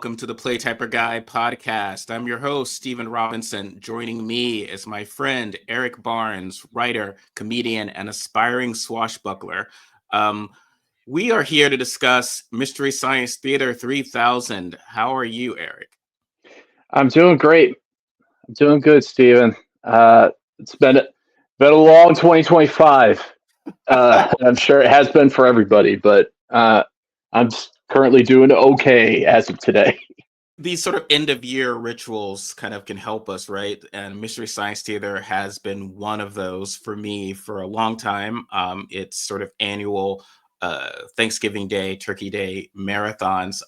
welcome to the Play Typer Guy podcast. I'm your host, Stephen Robinson. Joining me is my friend, Erik Barnes, writer, comedian, and aspiring swashbuckler. We are here to discuss Mystery Science Theater 3000. How are you, Erik? I'm doing great. I'm doing good, Stephen. It's been a long 2025. I'm sure it has been for everybody, but I'm currently doing okay as of today. These sort of end of year rituals kind of can help us, right? And Mystery Science Theater has been one of those for me for a long time. It's sort of annual Thanksgiving Day, Turkey Day marathons.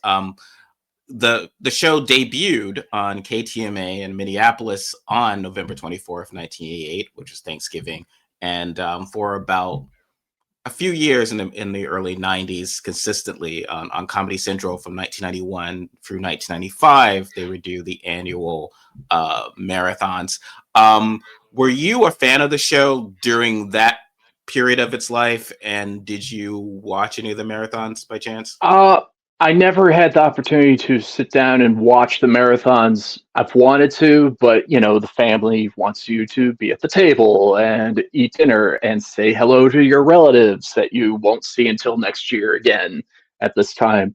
The show debuted on KTMA in Minneapolis on November 24th, 1988, which is Thanksgiving. And for about a few years in the early 90s, consistently on Comedy Central from 1991 through 1995, they would do the annual marathons. Were you a fan of the show during that period of its life? And did you watch any of the marathons by chance? I never had the opportunity to sit down and watch the marathons. I've wanted to, but the family wants you to be at the table and eat dinner and say hello to your relatives that you won't see until next year again at this time.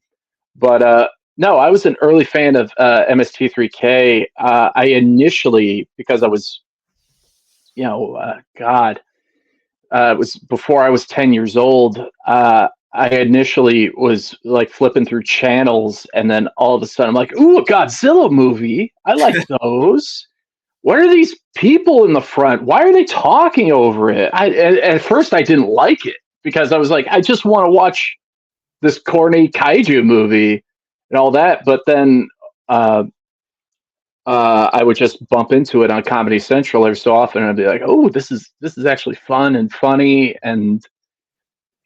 But no, I was an early fan of MST3K. I initially, because I was, it was before I was 10 years old. I initially was like flipping through channels, and then all of a sudden I'm like, ooh, a Godzilla movie. I like those. What are these people in the front? Why are they talking over it? At first I didn't like it because I was like, I just want to watch this corny kaiju movie and all that. But then I would just bump into it on Comedy Central every so often, and I'd be like, oh, this is actually fun and funny. And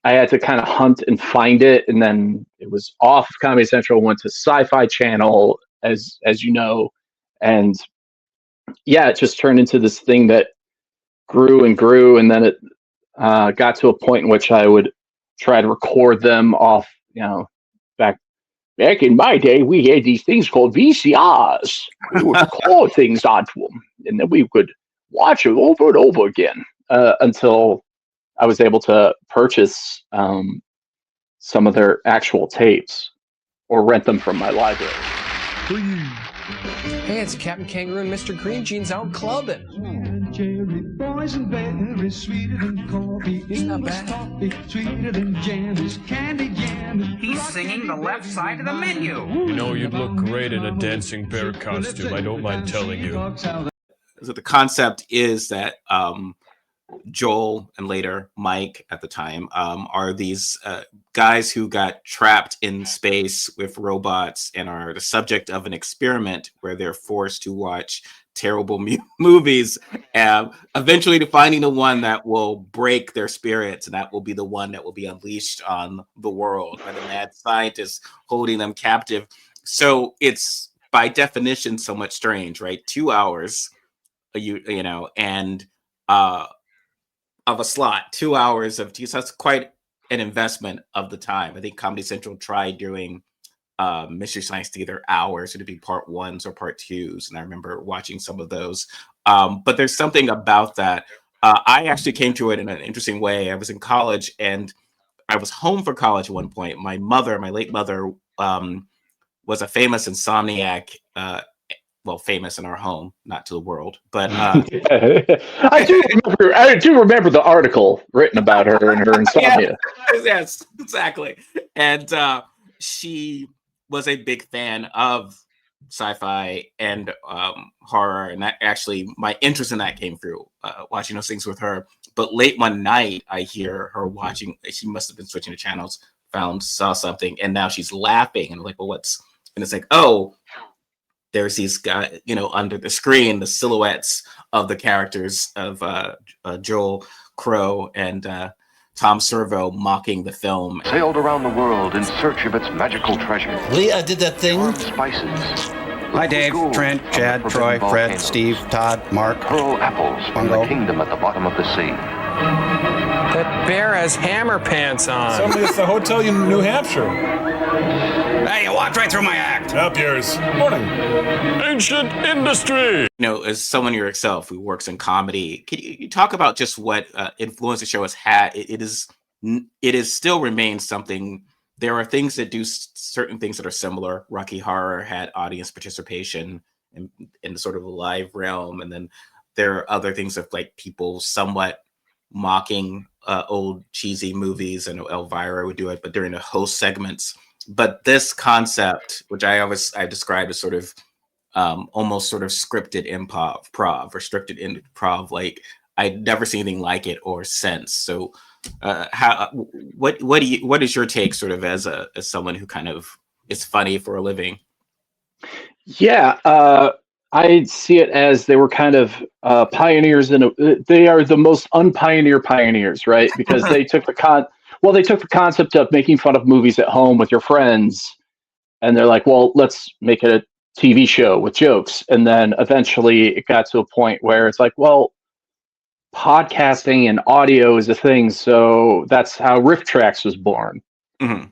I had to kind of hunt and find it, and then it was off Comedy Central, went to Sci-Fi Channel, as you know, and yeah, it just turned into this thing that grew and grew, and then it got to a point in which I would try to record them off. Back in my day, we had these things called VCRs. We would record things onto them, and then we would watch them over and over again until I was able to purchase some of their actual tapes or rent them from my library. Hey, it's Captain Kangaroo and Mr. Green Jeans out clubbing. Cherry boys and berries, sweeter than coffee. It's not bad. Toffee, sweeter than jam is candy jam. He's singing the left side of the menu. You know, you'd look great in a dancing bear costume, I don't mind telling you. So the concept is that Joel and later Mike at the time are these guys who got trapped in space with robots and are the subject of an experiment where they're forced to watch terrible movies, eventually to finding the one that will break their spirits, and that will be the one that will be unleashed on the world by the mad scientist holding them captive. So it's by definition somewhat strange, right? 2 hours, and of a slot, 2 hours of so that's quite an investment of the time. I think Comedy Central tried doing Mystery Science Theater hours, so to be part ones or part twos, and I remember watching some of those. But there's something about that. I actually came to it in an interesting way. I was in college and I was home for college at one point. My late mother, was a famous insomniac. Famous in our home, not to the world, but I do remember the article written about her and her insomnia. Yes, exactly. And she was a big fan of sci-fi and horror, and that actually my interest in that came through watching those things with her. But late one night, I hear her watching. She must have been switching the channels, saw something, and now she's laughing, and I'm like, well, what's? And it's like, oh, there's these guys, under the screen, the silhouettes of the characters of Joel Crow and Tom Servo mocking the film. Sailed around the world in search of its magical treasure. Leah did that thing. Spices. Hi, Dave, Trent, Chad, Troy, Fred, Steve, Todd, Mark. Pearl apples from Bungo. the kingdom at the bottom of the sea. That bear has hammer pants on. Somebody at the hotel in New Hampshire. Hey, you walked right through my act. Up yours. Morning. Ancient industry. As someone yourself who works in comedy, can you talk about just what influence the show has had? It is still remains something. There are things that do certain things that are similar. Rocky Horror had audience participation in sort of a live realm, and then there are other things of like people somewhat mocking old cheesy movies. I know Elvira would do it, but during the host segments. But this concept, which I described as sort of almost sort of scripted improv or scripted improv, like I'd never seen anything like it or since. So what is your take sort of as someone who kind of is funny for a living? Yeah, I see it as they were kind of pioneers they are the most unpioneer pioneers, right? Because they took the concept of making fun of movies at home with your friends, and they're like, well, let's make it a TV show with jokes. And then eventually it got to a point where it's like, well, podcasting and audio is a thing, so that's how Riff Tracks was born. Mm-hmm.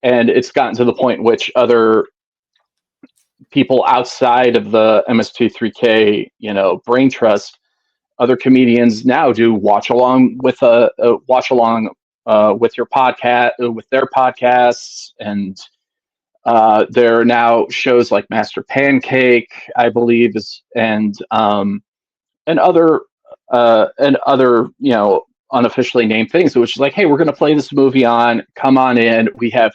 And it's gotten to the point in which other people outside of the MS23K, brain trust, other comedians now do watch along with your podcast, with their podcasts, and there are now shows like Master Pancake, I believe, and other unofficially named things, which is like, hey, we're going to play this movie on. Come on in. We have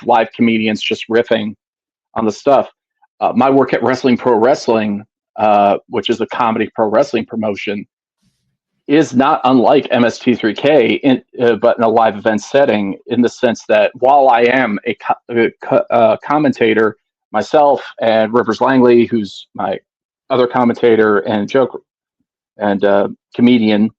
live comedians just riffing on the stuff. My work at Wrestling Pro Wrestling, which is a comedy pro wrestling promotion, is not unlike MST3K, but in a live event setting, in the sense that while I am a commentator myself, and Rivers Langley, who's my other commentator and joke and comedian,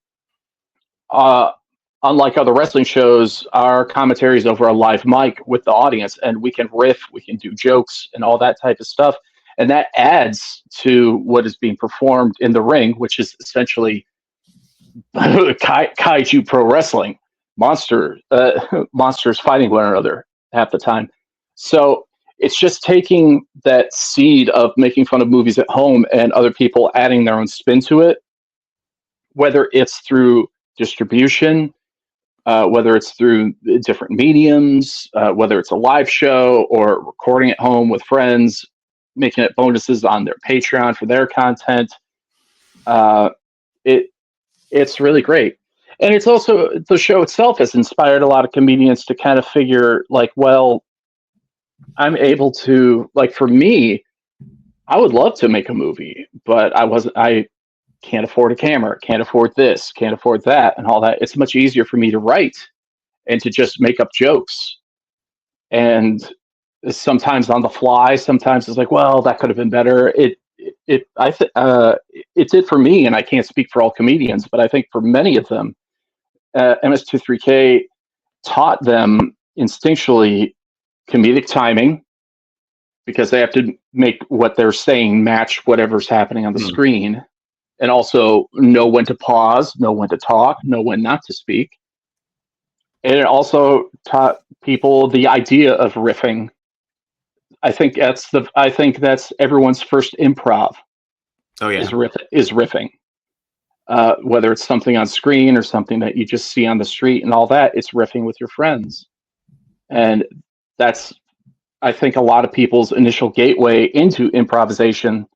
unlike other wrestling shows, our commentary is over a live mic with the audience, and we can riff, we can do jokes and all that type of stuff. And that adds to what is being performed in the ring, which is essentially kaiju pro wrestling, monsters fighting one another half the time. So it's just taking that seed of making fun of movies at home and other people adding their own spin to it, whether it's through distribution, whether it's through different mediums, whether it's a live show or recording at home with friends, making it bonuses on their Patreon for their content. It's really great. And it's also, the show itself has inspired a lot of comedians to kind of figure like, well, I'm able to, like, for me, I would love to make a movie, but I can't afford a camera, can't afford this, can't afford that, and all that. It's much easier for me to write and to just make up jokes. And sometimes on the fly, sometimes it's like, well, that could have been better. It did for me, and I can't speak for all comedians, but I think for many of them, MS23K taught them instinctually comedic timing, because they have to make what they're saying match whatever's happening on the screen, and also know when to pause, know when to talk, know when not to speak. And it also taught people the idea of riffing. I think that's everyone's first improv. Oh yeah, is riffing. Whether it's something on screen or something that you just see on the street and all that, it's riffing with your friends. And that's, I think, a lot of people's initial gateway into improvisation,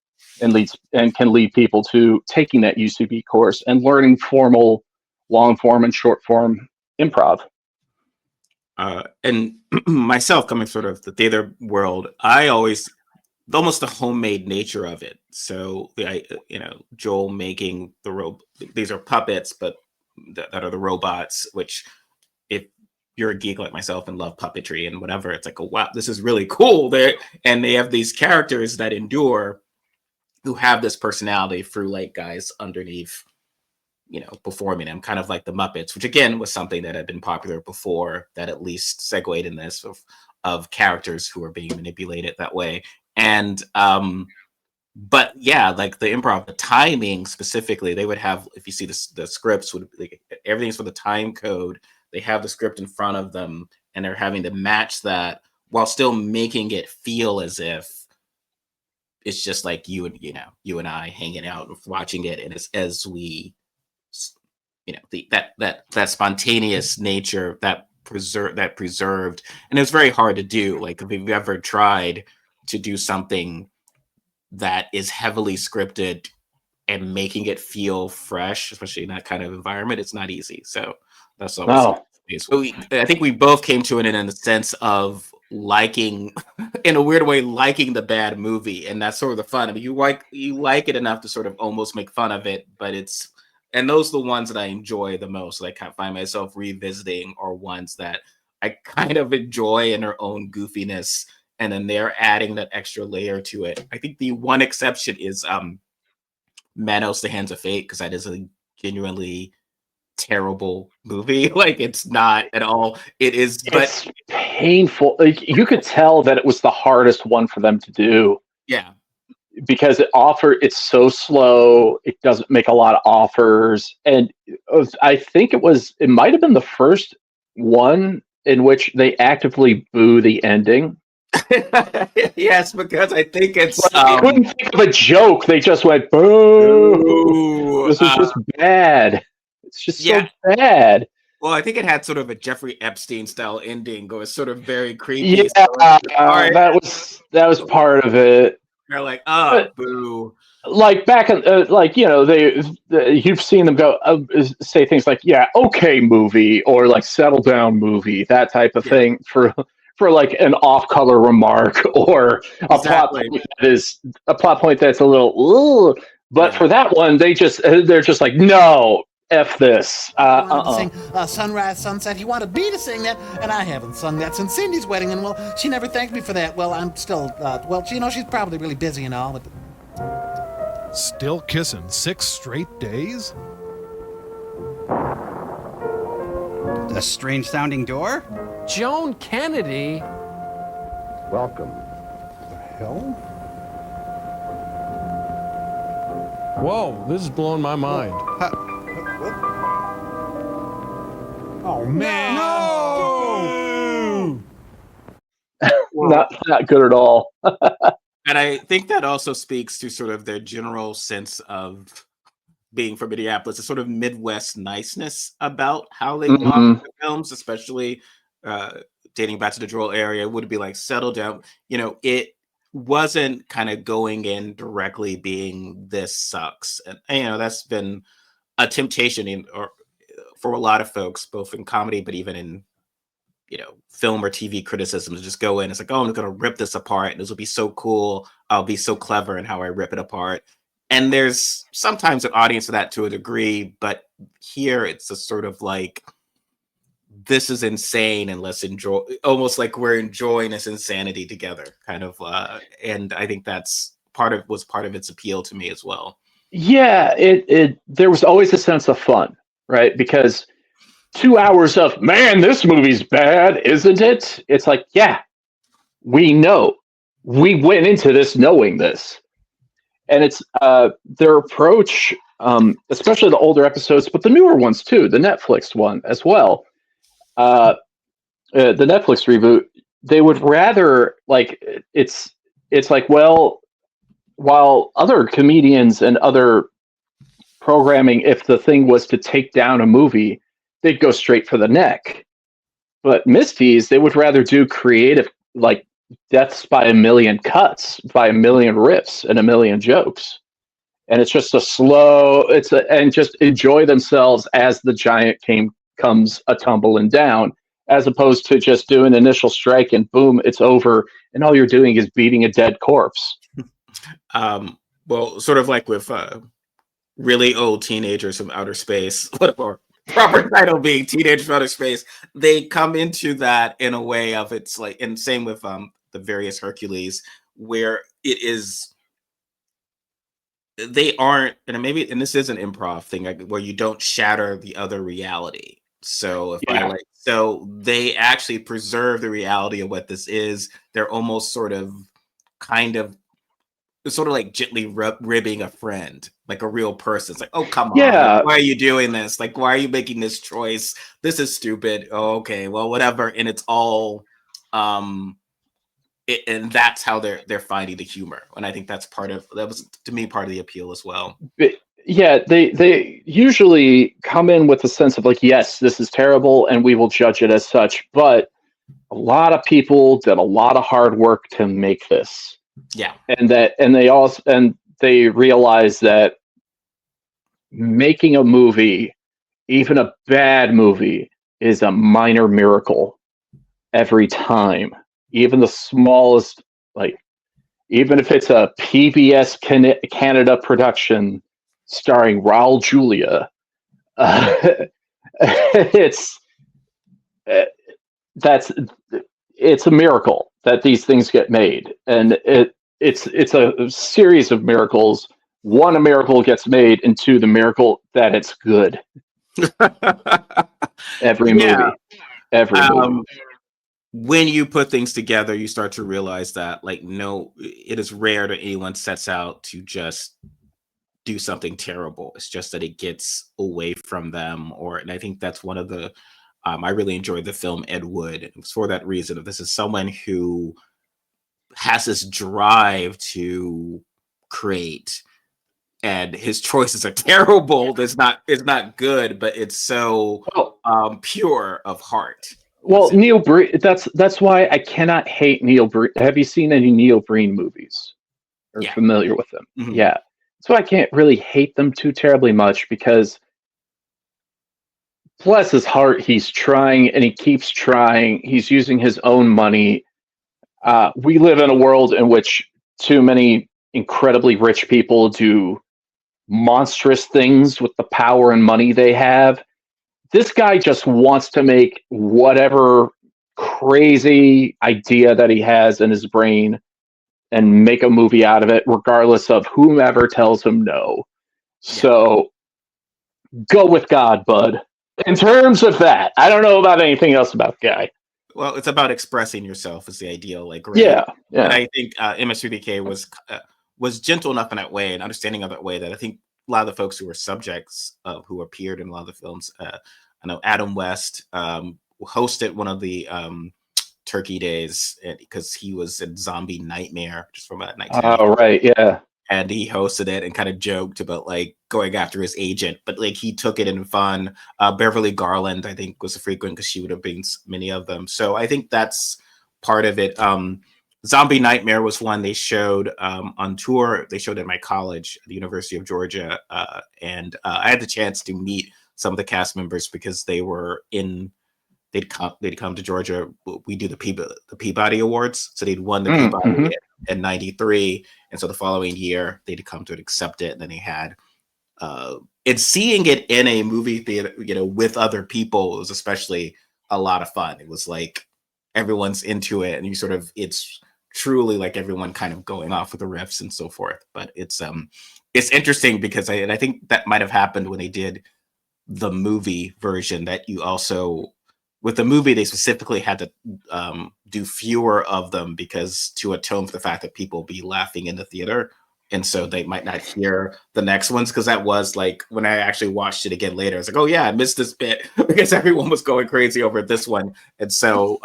and can lead people to taking that UCB course and learning formal, long form and short form improv. And myself, coming sort of the theater world, I always, almost the homemade nature of it. So Joel making these are puppets, but that are the robots, which, if you're a geek like myself and love puppetry and whatever, it's like, oh wow, this is really cool. And they have these characters that endure, who have this personality through like guys underneath, performing them, kind of like the Muppets, which again was something that had been popular before, that at least segued in this of characters who are being manipulated that way. And but yeah, like the improv, the timing specifically, they would have, if you see the scripts would like, everything's for the time code. They have the script in front of them and they're having to match that while still making it feel as if it's just like you and I hanging out watching it, and it's as we that spontaneous nature that preserved, and it's very hard to do. Like if you've ever tried to do something that is heavily scripted and making it feel fresh, especially in that kind of environment, it's not easy. So that's always No. so I think we both came to it in the sense of liking, in a weird way, liking the bad movie, and that's sort of the fun. I mean, you like it enough to sort of almost make fun of it, but and those are the ones that I enjoy the most. Like I find myself revisiting, or ones that I kind of enjoy in their own goofiness, and then they're adding that extra layer to it. I think the one exception is Manos: The Hands of Fate, because that is a genuinely terrible movie. Like it's not at all. It is, It's painful. Like, you could tell that it was the hardest one for them to do yeah. because it's so slow. It doesn't make a lot of offers, and I think it might have been the first one in which they actively boo the ending. Yes, because I think it's They couldn't think of a joke. They just went boo. This is just bad. It's just so bad. Well, I think it had sort of a Jeffrey Epstein style ending. It was sort of very creepy. Yeah, that was part of it. They're like, oh, boo. Like back in, you've seen them go say things like, "Yeah, okay, movie," or like "settle down, movie," that type of thing for like an off-color remark or a plot point that's a little. But for that one, they're just like, no, F this. To sing Sunrise, Sunset. He wanted me to sing that, and I haven't sung that since Cindy's wedding, and well, she never thanked me for that. Well, I'm still, she's probably really busy and all, but... Still kissing 6 straight days? A strange-sounding door? Joan Kennedy? Welcome. The hell? Whoa, this is blowing my mind. Oh, man. No! Not good at all. And I think that also speaks to sort of their general sense of being from Minneapolis, a sort of Midwest niceness about how they mock the films, especially dating back to the Joel area. Would be like, settle down. It wasn't kind of going in directly being, this sucks. And that's been a temptation for a lot of folks, both in comedy, but even in film or TV criticism, to just go in. It's like, oh, I'm going to rip this apart. This will be so cool. I'll be so clever in how I rip it apart. And there's sometimes an audience for that to a degree, but here it's a sort of like, this is insane, and let's enjoy, almost like we're enjoying this insanity together, kind of. And I think that's was part of its appeal to me as well. Yeah, there was always a sense of fun, right? Because 2 hours of, man, this movie's bad, isn't it? It's like, yeah, we know. We went into this knowing this. And it's their approach, especially the older episodes, but the newer ones too, the Netflix one as well. The Netflix reboot, they would rather, like, it's like, well, while other comedians and other programming, if the thing was to take down a movie, they'd go straight for the neck. But Misty's, they would rather do creative, like, deaths by a million cuts, by a million riffs and a million jokes. And it's just a slow, and just enjoy themselves as the giant comes a tumbling down, as opposed to just doing initial strike and boom, it's over. And all you're doing is beating a dead corpse. Well, sort of like with really old teenagers from outer space, or proper title being Teenagers from Outer Space, they come into that in a way of, it's like, and same with the various Hercules, where it is, they aren't, and this is an improv thing, like, where you don't shatter the other reality. So so they actually preserve the reality of what this is. They're almost sort of kind of it's sort of like gently ribbing a friend, like a real person. It's like, oh, come on. Yeah. Like, why are you doing this? Like, why are you making this choice? This is stupid. Oh, okay, well, whatever. And it's all, and that's how they're finding the humor. And I think that was, to me, part of the appeal as well. Yeah, they usually come in with a sense of like, yes, this is terrible, and we will judge it as such. But a lot of people did a lot of hard work to make this. Yeah, and they realize that making a movie, even a bad movie, is a minor miracle every time. Even the smallest, like, even if it's a PBS Canada production starring Raul Julia, it's a miracle that these things get made, and it's a series of miracles. One, a miracle gets made, and two, the miracle that it's good. Every movie. When you put things together, you start to realize that, like, no, it is rare that anyone sets out to just do something terrible. It's just that it gets away from them, and I think that's one of the. I really enjoyed the film Ed Wood. It was for that reason. If this is someone who has this drive to create, and his choices are terrible, it's not good, but it's so pure of heart. Well, Neil Breen. That's why I cannot hate Neil Breen. Have you seen any Neil Breen movies? Or familiar with them? Mm-hmm. Yeah. So I can't really hate them too terribly much, because bless his heart, he's trying, and he keeps trying. He's using his own money. We live in a world in which too many incredibly rich people do monstrous things with the power and money they have. This guy just wants to make whatever crazy idea that he has in his brain and make a movie out of it, regardless of whomever tells him no. So go with God, bud. In terms of that, I don't know about anything else about the guy. Well, it's about expressing yourself is the ideal. Like, right? Yeah. And I think MS3BK was gentle enough in that way and understanding of that way that I think a lot of the folks who were subjects who appeared in a lot of the films, I know Adam West hosted one of the Turkey Days because he was in Zombie Nightmare just from 1990. Oh, right, yeah. And he hosted it and kind of joked about like going after his agent, but like he took it in fun. Beverly Garland, I think, was a frequent because she would have been many of them. So I think that's part of it. Zombie Nightmare was one they showed on tour. They showed at my college, the University of Georgia, and I had the chance to meet some of the cast members because they were in. They'd come to Georgia. We do the Peabody Awards, so they'd won the Peabody in '93, and so the following year they'd come to accept it. And then they had, and seeing it in a movie theater, with other people, it was especially a lot of fun. It was like everyone's into it, and it's truly like everyone kind of going off with the riffs and so forth. But it's interesting because I think that might have happened when they did the movie version, that you also. With the movie, they specifically had to do fewer of them because to atone for the fact that people be laughing in the theater. And so they might not hear the next ones, because that was like when I actually watched it again later, I was like, oh yeah, I missed this bit because everyone was going crazy over this one. And so,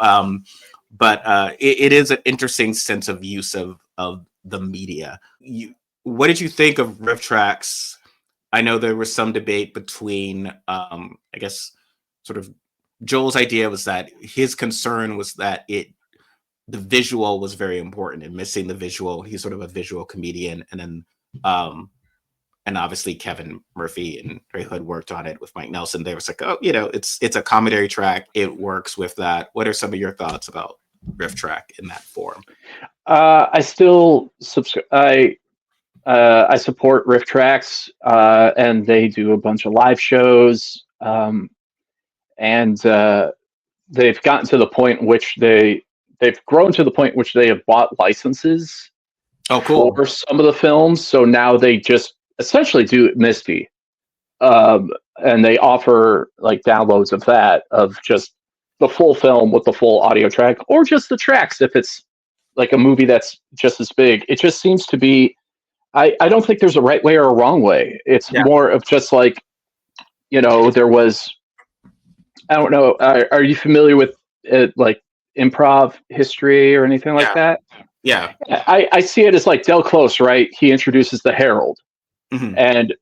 but it is an interesting sense of use of the media. What did you think of riff tracks? I know there was some debate between, I guess, sort of Joel's idea was that his concern was that the visual was very important, and missing the visual. He's sort of a visual comedian. And then, and obviously Kevin Murphy and Ray Hood worked on it with Mike Nelson. They was like, oh, it's a commentary track. It works with that. What are some of your thoughts about riff track in that form? I still subscribe. I support riff tracks, and they do a bunch of live shows. And they've gotten to the point in which they've grown to the point in which they have bought licenses for some of the films. So now they just essentially do Misty, and they offer like downloads of that, of just the full film with the full audio track, or just the tracks if it's like a movie that's just as big. It just seems to be I don't think there's a right way or a wrong way. It's more of just like, there was, I don't know. Are you familiar with like improv history or anything like that? Yeah. I see it as like Del Close, right? He introduces the Herald, and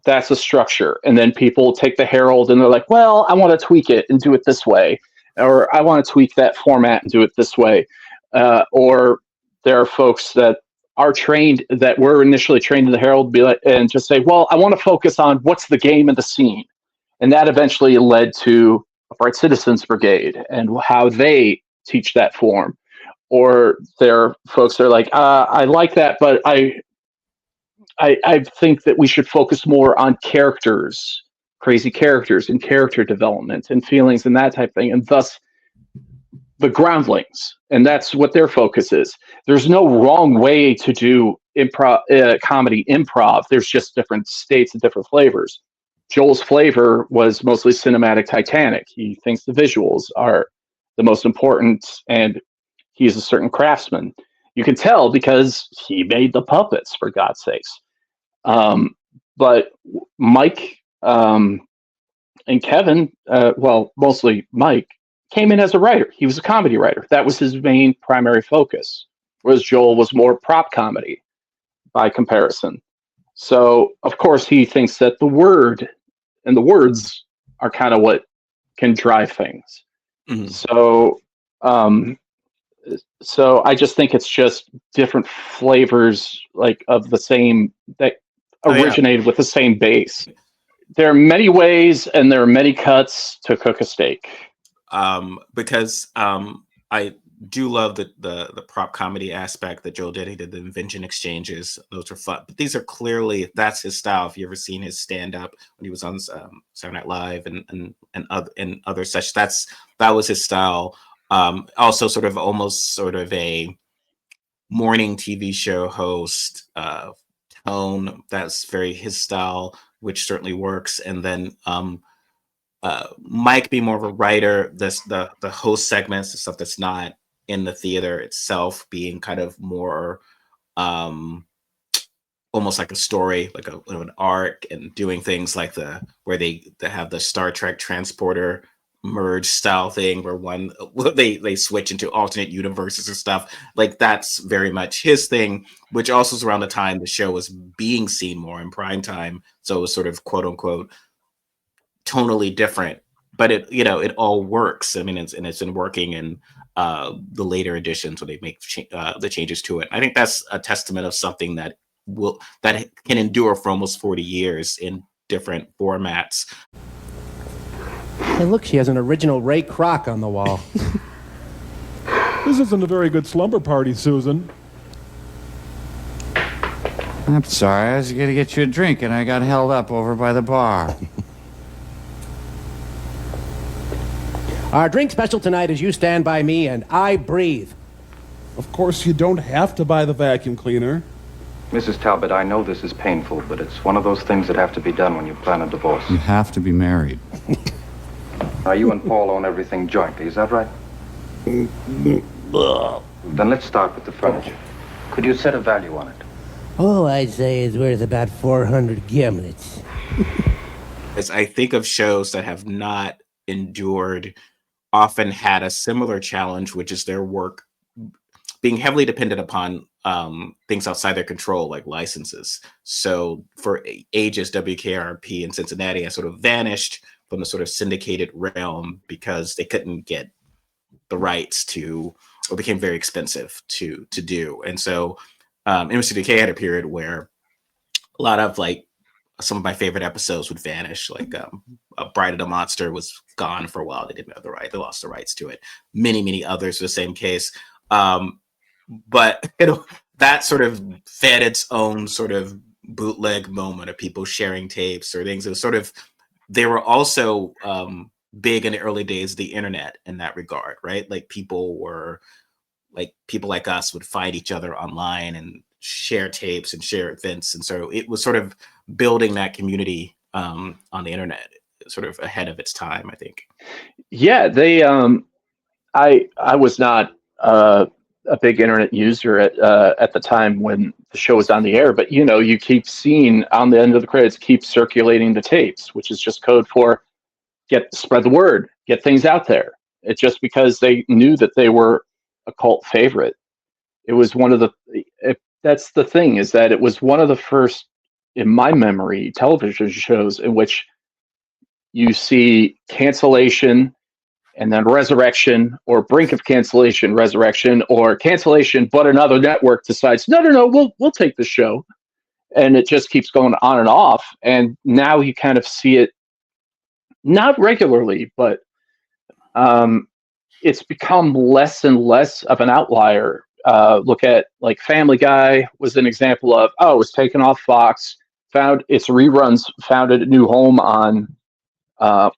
that's a structure, and then people take the Herald and they're like, well, I want to tweak it and do it this way, or I want to tweak that format and do it this way, or there are folks that are trained, that were initially trained in the Herald, be like, and just say, well, I want to focus on what's the game and the scene. And that eventually led to Bright Citizens Brigade and how they teach that form. Or there are folks that are like, I like that, but I think that we should focus more on characters, crazy characters, and character development and feelings and that type of thing. And thus, the groundlings, and that's what their focus is. There's no wrong way to do comedy improv. There's just different states and different flavors. Joel's flavor was mostly cinematic Titanic. He thinks the visuals are the most important, and he's a certain craftsman. You can tell because he made the puppets, for God's sakes. But Mike and Kevin, well, mostly Mike, came in as a writer. He was a comedy writer. That was his main primary focus, whereas Joel was more prop comedy by comparison. So, of course, he thinks that the word and the words are kind of what can drive things. So I just think it's just different flavors, like of the same, that originated with the same base. There are many ways and there are many cuts to cook a steak. Because I do love the prop comedy aspect that Joel did. He did the invention exchanges; those were fun. But these are clearly, that's his style. If you ever seen his stand up when he was on Saturday Night Live and other such, that was his style. Also, almost a morning TV show host tone. That's very his style, which certainly works. And then Mike being more of a writer, the host segments, the stuff that's not in the theater itself, being kind of more almost like a story, like an arc, and doing things like where they have the Star Trek transporter merge style thing, where they switch into alternate universes and stuff. Like, that's very much his thing, which also is around the time the show was being seen more in prime time, so it was sort of quote unquote tonally different, but it all works. I mean, it's been working in the later editions when they make the changes to it. I think that's a testament of something that can endure for almost 40 years in different formats. Hey, look, she has an original Ray Kroc on the wall. This isn't a very good slumber party, Susan. I'm sorry, I was going to get you a drink and I got held up over by the bar. Our drink special tonight is You Stand By Me and I Breathe. Of course, you don't have to buy the vacuum cleaner. Mrs. Talbot, I know this is painful, but it's one of those things that have to be done when you plan a divorce. You have to be married. Now, you and Paul own everything jointly, is that right? Then let's start with the furniture. Could you set a value on it? Oh, I'd say it's worth about 400 gimlets. As I think of shows that have not endured, often had a similar challenge, which is their work being heavily dependent upon things outside their control, like licenses. So for ages, WKRP in Cincinnati has sort of vanished from the sort of syndicated realm because they couldn't get the rights to, or became very expensive to do. And so MSTDK had a period where a lot of some of my favorite episodes would vanish. Like Bride of the Monster was gone for a while. They didn't have the right. They lost the rights to it. Many others were the same case. But that sort of fed its own sort of bootleg moment of people sharing tapes or things. It was sort of, they were also big in the early days of the internet in that regard, right? Like people like us would find each other online and share tapes and share events. And so it was sort of building that community on the internet, sort of ahead of its time, I think. Yeah, they I was not a big internet user at the time when the show was on the air, but you keep seeing on the end of the credits, keep circulating the tapes, which is just code for spread the word, get things out there. It's just because they knew that they were a cult favorite. It was one of that's the thing, is that it was one of the first, in my memory, television shows in which you see cancellation and then resurrection, or brink of cancellation, resurrection, or cancellation, but another network decides, no, we'll take the show, and it just keeps going on and off. And now you kind of see it, not regularly, but it's become less and less of an outlier. Look at like Family Guy was an example of, it was taken off Fox, found its reruns, founded a new home on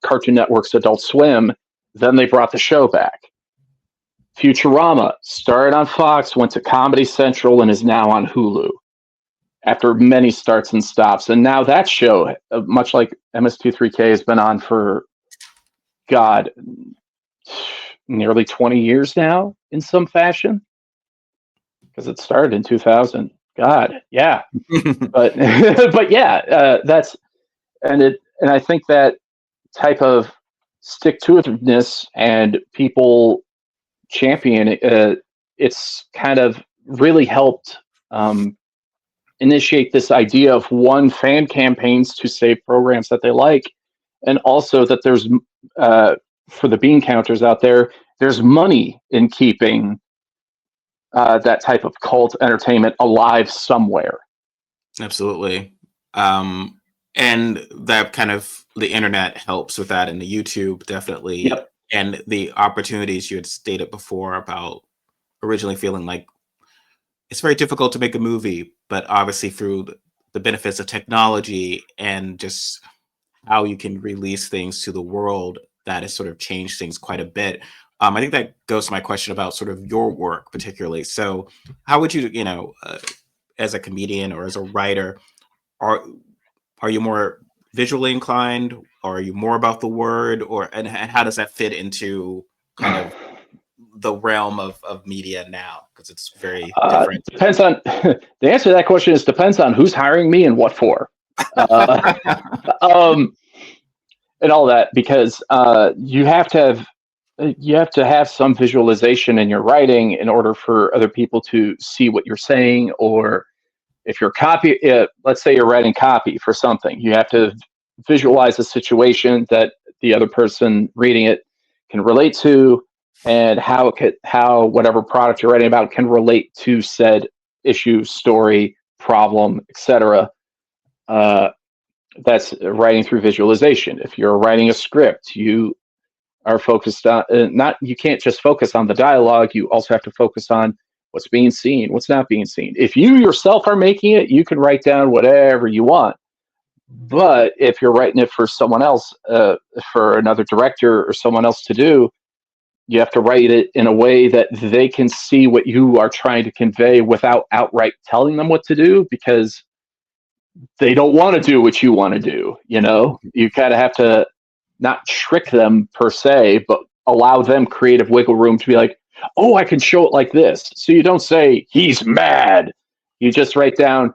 Cartoon Network's Adult Swim. Then they brought the show back. Futurama started on Fox, went to Comedy Central, and is now on Hulu after many starts and stops. And now that show, much like MS-23K, has been on for, nearly 20 years now in some fashion, because it started in 2000. God, yeah. but that's, and I think that type of stick-to-itiveness and people champion it's kind of really helped initiate this idea of, one, fan campaigns to save programs that they like, and also that there's for the bean counters out there, there's money in keeping that type of cult entertainment alive somewhere. Absolutely. And that kind of, the internet helps with that, and the YouTube definitely. Yep. And the opportunities you had stated before about originally feeling like it's very difficult to make a movie, but obviously through the benefits of technology and just how you can release things to the world, that has sort of changed things quite a bit. I think that goes to my question about sort of your work particularly. So how would you, as a comedian or as a writer, are you more visually inclined, or are you more about the word, and how does that fit into kind of the realm of media now? Because it's very different. Depends on the answer to that question is depends on who's hiring me and what for. And all that, because you have to have some visualization in your writing in order for other people to see what you're saying. Or if you're let's say you're writing copy for something, you have to visualize a situation that the other person reading it can relate to, and how whatever product you're writing about can relate to said issue, story, problem, etc. That's writing through visualization. If you're writing a script, you are focused on you can't just focus on the dialogue. You also have to focus on what's being seen, what's not being seen. If you yourself are making it, you can write down whatever you want. But if you're writing it for someone else, for another director or someone else to do, you have to write it in a way that they can see what you are trying to convey without outright telling them what to do, because they don't want to do what you want to do. You kind of have to not trick them per se, but allow them creative wiggle room to be like, oh, I can show it like this. So you don't say he's mad. You just write down,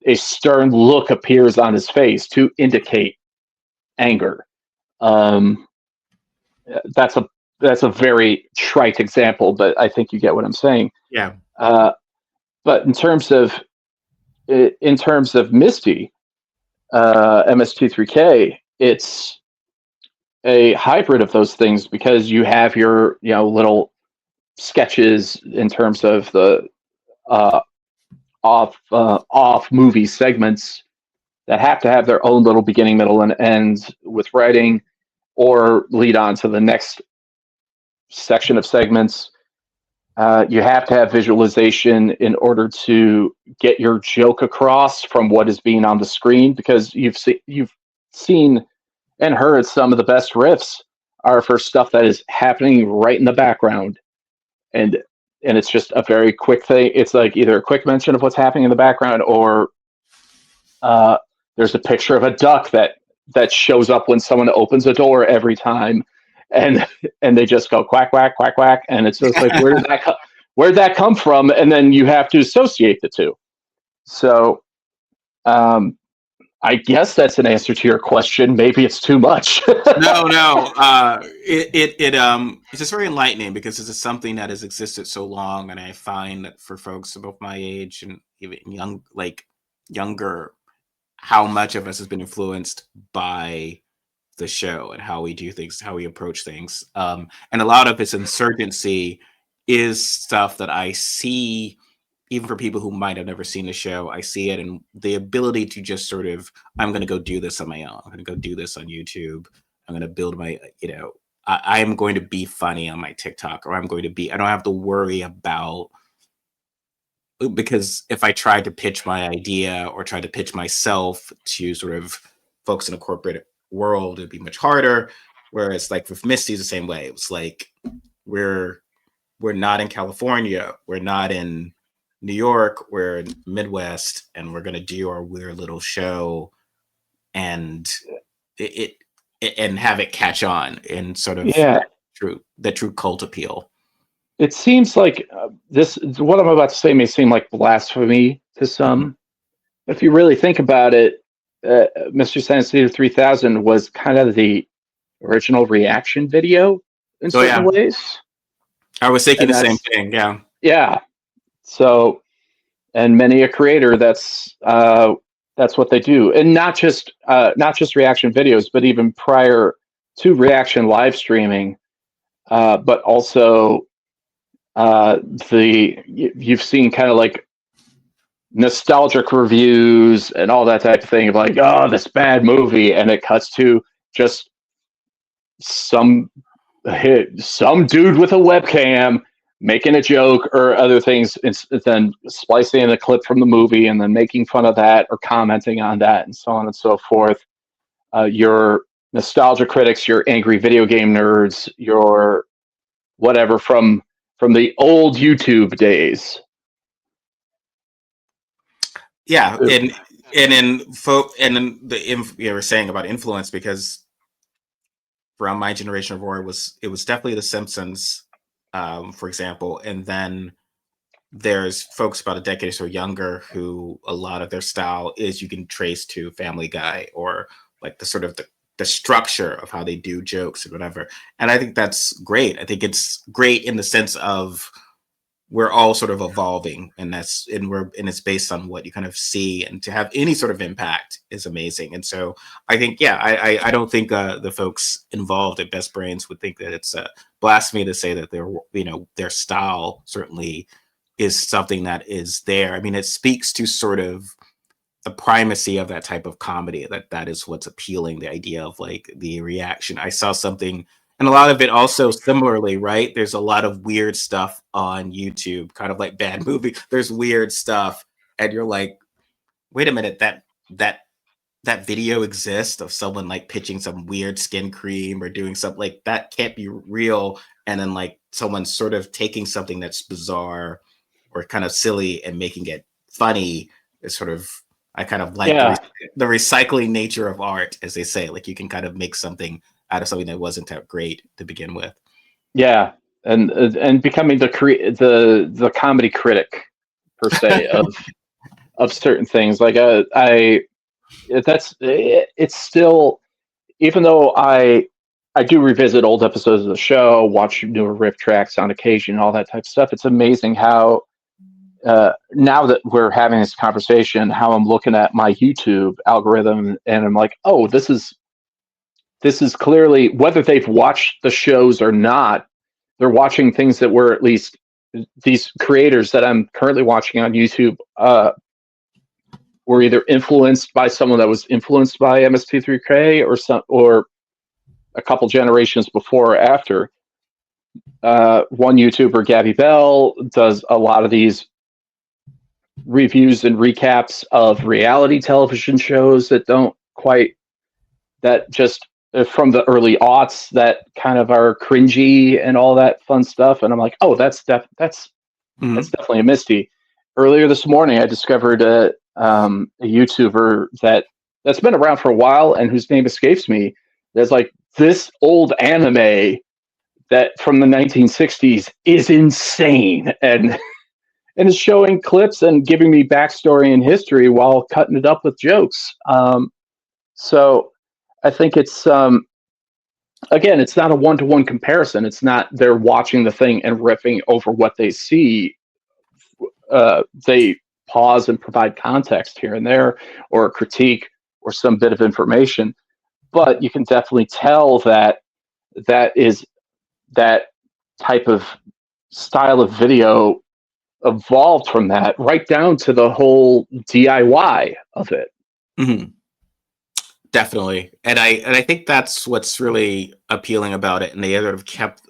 a stern look appears on his face to indicate anger. That's a very trite example, but I think you get what I'm saying. Yeah. But in terms of Misty, MS-23K, it's a hybrid of those things, because you have your little sketches in terms of the off movie segments that have to have their own little beginning, middle, and end with writing, or lead on to the next section of segments. You have to have visualization in order to get your joke across from what is being on the screen, because you've seen and heard some of the best riffs are for stuff that is happening right in the background, and it's just a very quick thing. It's like either a quick mention of what's happening in the background, or there's a picture of a duck that shows up when someone opens a door every time, and they just go quack quack quack quack, and it's just like where'd that come from? And then you have to associate the two. So I guess that's an answer to your question. Maybe it's too much. No. It's just very enlightening because this is something that has existed so long, and I find that for folks about my age and even younger, how much of us has been influenced by the show and how we do things, how we approach things. And a lot of its insurgency is stuff that I see, even for people who might have never seen the show. I see it, and the ability to just sort of, I'm going to go do this on my own. I'm going to go do this on YouTube. I'm going to build my, I'm going to be funny on my TikTok, or I don't have to worry about, because if I tried to pitch my idea or try to pitch myself to sort of folks in a corporate world, it'd be much harder. Whereas like with Misty's the same way. It was like, we're not in California, we're not in New York, we're in Midwest, and we're gonna do our weird little show and it and have it catch on and sort of the true cult appeal. It seems like what I'm about to say may seem like blasphemy to some. If you really think about it, Mr. Science Theater 3000 was kind of the original reaction video in certain ways. I was thinking the same thing. Yeah. Yeah. So, and many a creator, that's what they do, and not just reaction videos, but even prior to reaction live streaming, but also you've seen kind of like nostalgic reviews and all that type of thing of like, oh, this bad movie, and it cuts to just some dude with a webcam making a joke or other things, and then splicing in a clip from the movie and then making fun of that or commenting on that and so on and so forth. Your nostalgia critics, your angry video game nerds, your whatever from the old YouTube days. Yeah, and in you were saying about influence, because from my generation of horror, it was definitely The Simpsons, for example, and then there's folks about a decade or so younger who a lot of their style is you can trace to Family Guy, or like the sort of the structure of how they do jokes and whatever. And I think that's great. I think it's great in the sense of we're all sort of evolving, and it's based on what you kind of see, and to have any sort of impact is amazing. And so I think, I don't think the folks involved at Best Brains would think that it's a blasphemy to say that their style certainly is something that is there. I mean, it speaks to sort of the primacy of that type of comedy, that is what's appealing, the idea of like the reaction. I saw something, and a lot of it also similarly, right? There's a lot of weird stuff on YouTube, kind of like bad movie. There's weird stuff, and you're like, wait a minute, that video exists of someone like pitching some weird skin cream or doing something like that can't be real. And then like someone sort of taking something that's bizarre or kind of silly and making it funny is sort of, I kind of like the recycling nature of art, as they say. Like you can kind of make something out of something that wasn't that great to begin with. Yeah, and becoming the comedy critic per se of certain things. Like it's still, even though I do revisit old episodes of the show, watch newer riff tracks on occasion, all that type of stuff. It's amazing how now that we're having this conversation, how I'm looking at my YouTube algorithm and I'm like, oh, this is clearly, whether they've watched the shows or not, they're watching things that were, at least these creators that I'm currently watching on YouTube were either influenced by someone that was influenced by MST3K or a couple generations before or after. One YouTuber, Gabby Bell, does a lot of these reviews and recaps of reality television shows that just from the early aughts that kind of are cringy and all that fun stuff. And I'm like, oh, that's definitely a Misty. Earlier this morning, I discovered a YouTuber that's been around for a while and whose name escapes me. That's like, this old anime that from the 1960s is insane, and is showing clips and giving me backstory and history while cutting it up with jokes. So I think it's again, it's not a one-to-one comparison. It's not they're watching the thing and riffing over what they see. They pause and provide context here and there, or a critique, or some bit of information. But you can definitely tell that that type of style of video evolved from that, right down to the whole DIY of it. Mm-hmm. Definitely, and I think that's what's really appealing about it, and they sort of kept.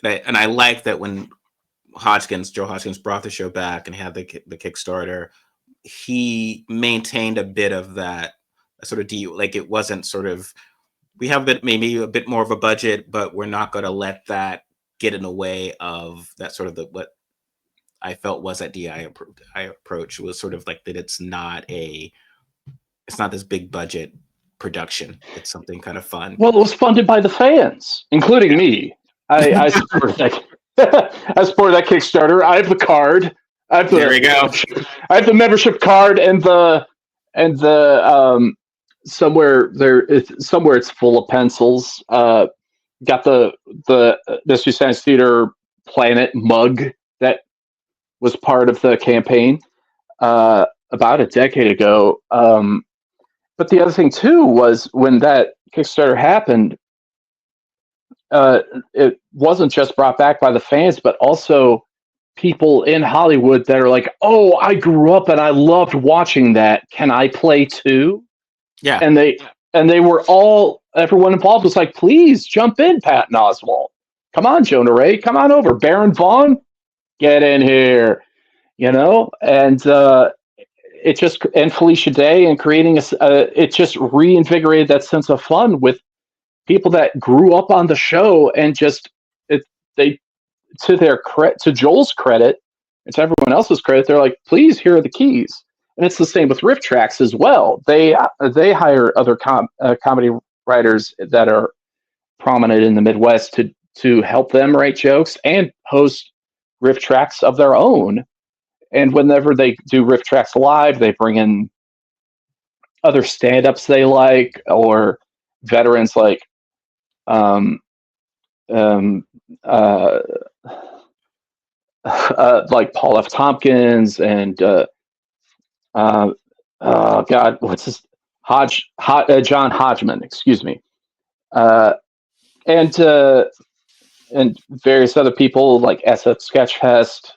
And I like that when Joe Hodgkins brought the show back and had the Kickstarter, he maintained a bit of that sort of like it wasn't sort of, we have maybe a bit more of a budget, but we're not going to let that get in the way of that sort of what I felt was that DI approach was sort of like that it's not this big budget production. It's something kind of fun. Well, it was funded by the fans, including me. I supported that. I supported that Kickstarter. I have the card. There we go. I have the membership card and the somewhere it's full of pencils. Got the Mystery Science Theater Planet mug that was part of the campaign about a decade ago. But the other thing too was when that Kickstarter happened, it wasn't just brought back by the fans, but also people in Hollywood that are like, "Oh, I grew up and I loved watching that. Can I play too?" Yeah, and they were everyone involved was like, "Please jump in, Patton Oswalt. Come on, Jonah Ray. Come on over, Baron Vaughn. Get in here." And it just, and Felicia Day, and creating it just reinvigorated that sense of fun with people that grew up on the show, and just they to Joel's credit and to everyone else's credit, they're like, "Please, here are the keys." And it's the same with Riff Tracks as well. They hire other comedy writers that are prominent in the Midwest to help them write jokes and host Riff Tracks of their own. And whenever they do Riff Tracks live, they bring in other stand-ups they like, or veterans like like Paul F. Tompkins and God, what's his John Hodgman, excuse me, and various other people like SF Sketchfest.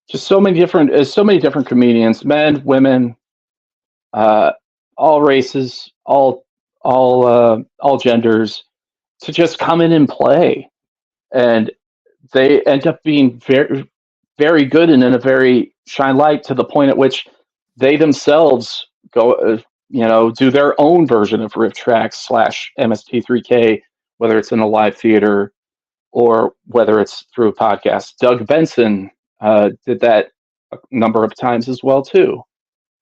Just so many different comedians, men, women, all races, all genders, to just come in and play, and they end up being very, very good and in a very shine light, to the point at which they themselves go, do their own version of Riff Tracks / MST3K, whether it's in a live theater or whether it's through a podcast. Doug Benson did that a number of times as well too,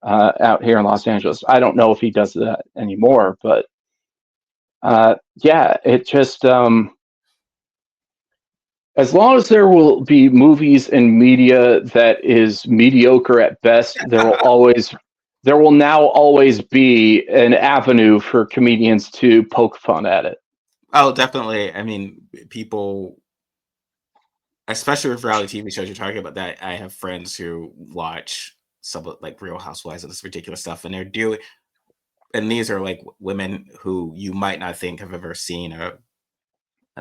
out here in Los Angeles. I don't know if he does that anymore, but yeah, it just as long as there will be movies and media that is mediocre at best, there will now always be an avenue for comedians to poke fun at it. Oh, definitely. I mean, people, especially with reality TV shows you're talking about, that I have friends who watch some like Real Housewives and this ridiculous stuff, and they're doing, and these are like women who you might not think have ever seen an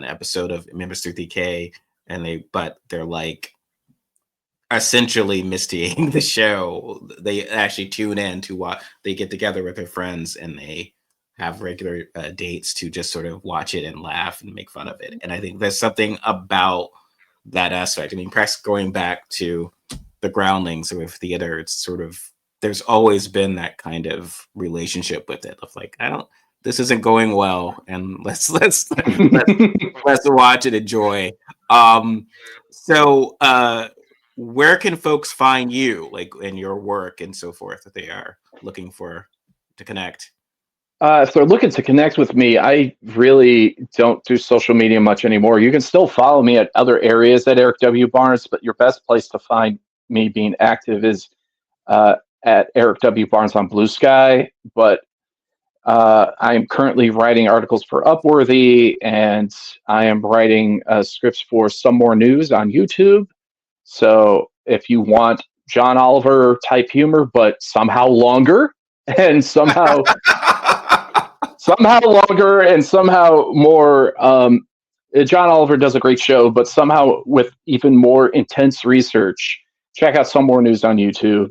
episode of MST3K, but they're like essentially mistying the show. They actually tune in to watch. They get together with their friends and they have regular dates to just sort of watch it and laugh and make fun of it. And I think there's something about that aspect. I mean, perhaps going back to the Groundlings with theater, it's sort of, there's always been that kind of relationship with it of like, this isn't going well, and let's watch and enjoy. So where can folks find you, like in your work and so forth, if they are looking to connect? If they're looking to connect with me, I really don't do social media much anymore. You can still follow me at other areas at Erik W. Barnes, but your best place to find me being active is at Erik W. Barnes on Blue Sky. But I am currently writing articles for Upworthy, and I am writing scripts for Some More News on YouTube. So if you want John Oliver type humor, but somehow longer and somehow longer and somehow more, John Oliver does a great show, but somehow with even more intense research, check out Some More News on YouTube.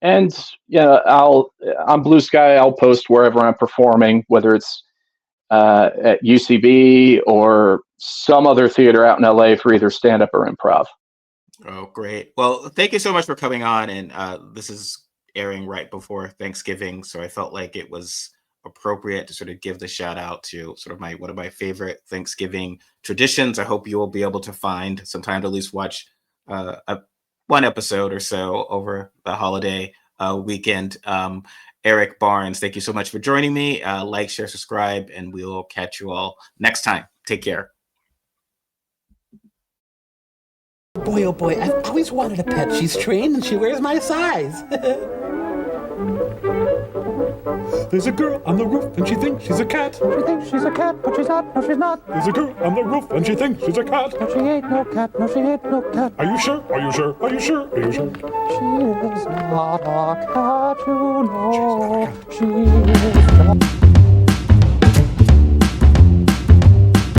And on Blue Sky, I'll post wherever I'm performing, whether it's at UCB or some other theater out in LA for either stand-up or improv. Oh, great. Well, thank you so much for coming on. And this is airing right before Thanksgiving, so I felt like it was appropriate to sort of give the shout out to sort of one of my favorite Thanksgiving traditions. I hope you will be able to find some time to at least watch one episode or so over the holiday weekend. Erik Barnes, thank you so much for joining me. Like, share, subscribe, and we'll catch you all next time. Take care. Boy, oh boy, I've always wanted a pet. She's trained and she wears my size. There's a girl on the roof and she thinks she's a cat. She thinks she's a cat, but she's not. No, she's not. There's a girl on the roof and she thinks she's a cat. No, she ain't no cat. No, she ain't no cat. Are you sure? Are you sure? Are you sure? Are you sure? She is not a cat, you know. She is not.